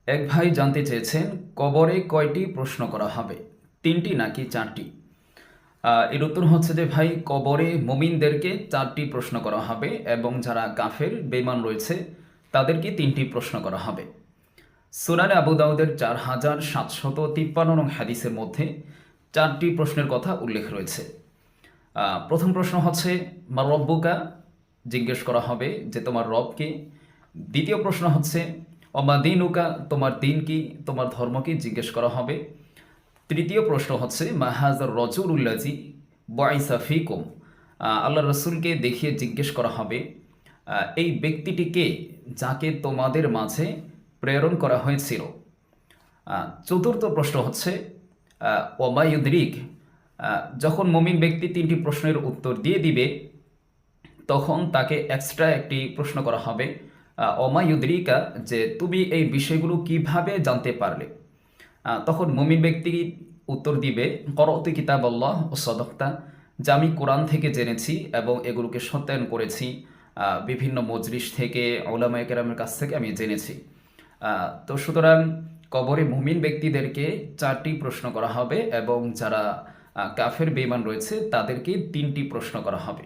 এক ভাই জানতে চেয়েছেন কবরে কয়টি প্রশ্ন করা হবে, 3টি নাকি 4টি? এর উত্তর হচ্ছে যে ভাই, কবরে মুমিনদেরকে 4টি প্রশ্ন করা হবে এবং যারা কাফের বেঈমান রয়েছে তাদেরকে 3টি প্রশ্ন করা হবে। সুনানে আবু দাউদের 4753 নং হাদিসের মধ্যে 4টি প্রশ্নের কথা উল্লেখ রয়েছে। প্রথম প্রশ্ন হচ্ছে মা রব্বুকা, জিজ্ঞেস করা হবে যে তোমার রব কে। দ্বিতীয় প্রশ্ন হচ্ছে অমা দিনুকা, তোমার দিন কি, তোমার ধর্ম কি, জিজ্ঞেস করা হবে। তৃতীয় প্রশ্ন হচ্ছে মাহাজার রজুল্লাজি বয়সা ফিকুম, আল্লাহ রসুলকে দেখিয়ে জিজ্ঞেস করা হবে এই ব্যক্তিটিকে যাকে তোমাদের মাঝে প্রেরণ করা হয়েছিল। চতুর্থ প্রশ্ন হচ্ছে ওমায়ুদ্রিক, যখন মুমিন ব্যক্তি 3টি প্রশ্নের উত্তর দিয়ে দিবে তখন তাকে এক্সট্রা একটি প্রশ্ন করা হবে অমায়ুদ্রিকা, যে তুমি এই বিষয়গুলো কিভাবে জানতে পারলে। তখন মুমিন ব্যক্তি উত্তর দিবে করত কিতাব আল্লাহ ও সদক্তা, যা আমি কোরআন থেকে জেনেছি এবং এগুলোকে সত্যায়ন করেছি, বিভিন্ন মজলিস থেকে ওলামায়ে কেরামের কাছ থেকে আমি জেনেছি। তো সুতরাং কবরে মুমিন ব্যক্তিদেরকে 4টি প্রশ্ন করা হবে এবং যারা কাফের বেঈমান রয়েছে তাদেরকে 3টি প্রশ্ন করা হবে।